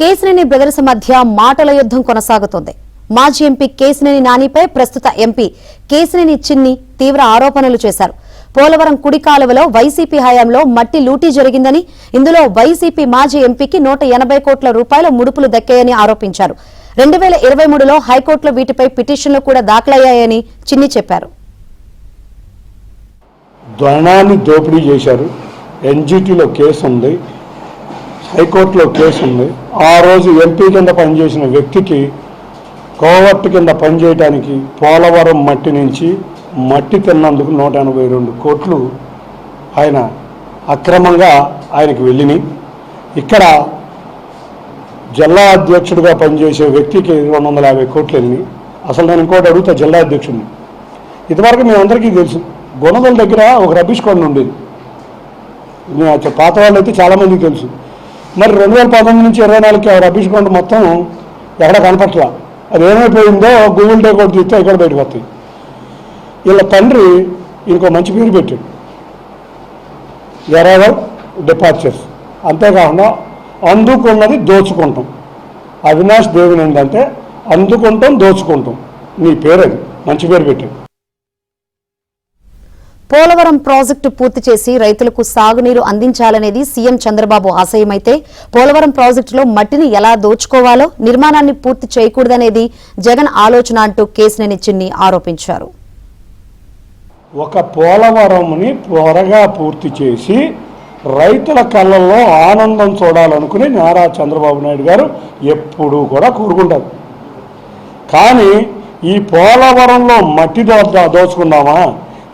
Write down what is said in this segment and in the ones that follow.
Kesineni brothers మధ్య మాటల యుద్ధం కొనసాగుతోంది. మాజీ ఎంపీ కేసినేని నానిపై ప్రస్తుత ఎంపీ కేసినేని చిన్ని తీవ్ర ఆరోపణలు చేశారు. పోలవరం కుడి కాలువలో వైసీపీ హయాంలో మట్టి లూటీ జరిగిందని, ఇందులో వైసీపీ మాజీ ఎంపీకి 180 కోట్ల రూపాయల ముడుపులు దక్కాయని ఆరోపించారు. 2023లో హైకోర్టులో వీటిపై పిటిషన్లు కూడా దాఖలయ్యాయని చిన్ని చెప్పారు. ధనాన్ని దోపిడీ చేశారు. ఎన్జిటిలో కేసు ఉంది, హైకోర్టులో కేసు ఉంది. ఆ రోజు ఎంపీ కింద పనిచేసిన వ్యక్తికి కోవర్ట్ కింద పనిచేయడానికి పోలవరం మట్టి నుంచి మట్టి తిన్నందుకు 182 కోట్లు ఆయన అక్రమంగా ఆయనకు వెళ్ళినాయి. ఇక్కడ జిల్లా అధ్యక్షుడిగా పనిచేసే వ్యక్తికి 250 కోట్లు వెళ్ళినాయి. అసలు నేను ఇంకోటి అడుగుతా, జిల్లా అధ్యక్షుడిని, ఇదివరకు మీ అందరికీ తెలుసు, గుణదల దగ్గర ఒక రబీష్ కొండ ఉండేది. పాత వాళ్ళు అయితే చాలామందికి తెలుసు. మరి 2019 నుంచి 24కి ఆ రబీష్ కొండ మొత్తం ఎక్కడ కనపట్ల. అది ఏమైపోయిందో గూగుల్ డే కూడా తీస్తే ఇక్కడ బయటకు వస్తాయి. వీళ్ళ తండ్రి ఇంకో మంచి పేరు పెట్టాడు, ఎరావల్ డిపార్చర్స్. అంతేకాకుండా అందుకున్నది దోచుకుంటాం. అవినాష్ దేవుని ఏంటంటే అందుకుంటాం దోచుకుంటాం, నీ పేరు అది మంచి పేరు పెట్టాడు. పోలవరం ప్రాజెక్టు పూర్తి చేసి రైతులకు సాగునీరు అందించాలనేది సీఎం చంద్రబాబు ఆశయమైతే, పోలవరం ప్రాజెక్టులో మట్టిని ఎలా దోచుకోవాలో, నిర్మాణాన్ని పూర్తి చేయకూడదనేది జగన్ ఆలోచన అంటూ కేసినేని చిన్ని ఆరోపించారు. ఒక పోలవరంని త్వరగా పూర్తి చేసి రైతుల కళ్ళల్లో ఆనందం చూడాలనుకుని నారా చంద్రబాబు నాయుడు గారు ఎప్పుడూ కూడా కోరుకుంటారు. కానీ ఈ పోలవరంలో మట్టి దోచుకుందామా,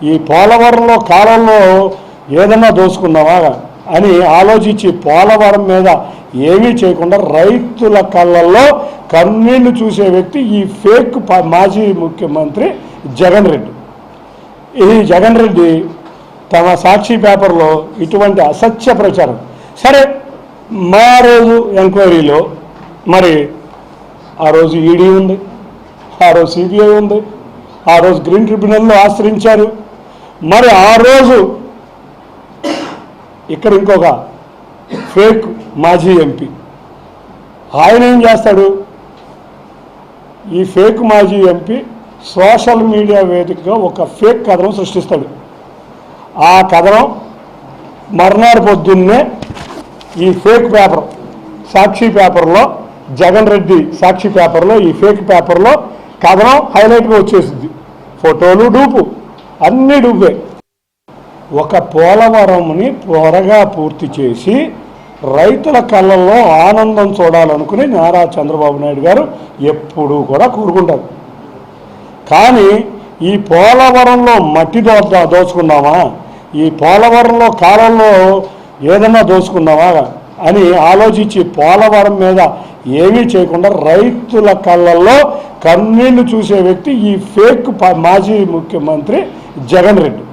ఈ పోలవరంలో కాలంలో ఏదన్నా దోచుకుందామా అని ఆలోచించి పోలవరం మీద ఏమీ చేయకుండా రైతుల కళ్ళల్లో కన్నీళ్లు చూసే వ్యక్తి ఈ ఫేక్ మాజీ ముఖ్యమంత్రి జగన్ రెడ్డి. ఈ జగన్ రెడ్డి తమ సాక్షి పేపర్లో ఇటువంటి అసత్య ప్రచారం. సరే, మా రోజు ఎంక్వైరీలో మరి ఆ రోజు ఈడీ ఉంది, ఆ రోజు సిబిఐ ఉంది, ఆ రోజు గ్రీన్ ట్రిబ్యునల్లో ఆశ్రయించారు. మరి ఆ రోజు ఇక్కడ ఇంకొక ఫేక్ మాజీ ఎంపీ ఆయన ఏం చేస్తాడు? ఈ ఫేక్ మాజీ ఎంపీ సోషల్ మీడియా వేదికగా ఒక ఫేక్ కథనం సృష్టిస్తాడు. ఆ కథనం మర్నాడు పొద్దున్నే ఈ ఫేక్ పేపర్ సాక్షి పేపర్లో, జగన్ రెడ్డి సాక్షి పేపర్లో, ఈ ఫేక్ పేపర్లో కథనం హైలైట్గా వచ్చేసింది. ఫోటోలు డూపు, అన్నీ డూపే. ఒక పోలవరంని త్వరగా పూర్తి చేసి రైతుల కళ్ళల్లో ఆనందం చూడాలనుకుని నారా చంద్రబాబు నాయుడు గారు ఎప్పుడూ కూడా కోరుకుంటారు. కానీ ఈ పోలవరంలో మట్టి దోచుకుందామా, ఈ పోలవరంలో కాలంలో ఏదన్నా దోచుకుందామా అని ఆలోచించి పోలవరం మీద ఏమీ చేయకుండా రైతుల కళ్ళల్లో కన్నీళ్లు చూసే వ్యక్తి ఈ ఫేక్ మాజీ ముఖ్యమంత్రి జగన్ రెడ్డి.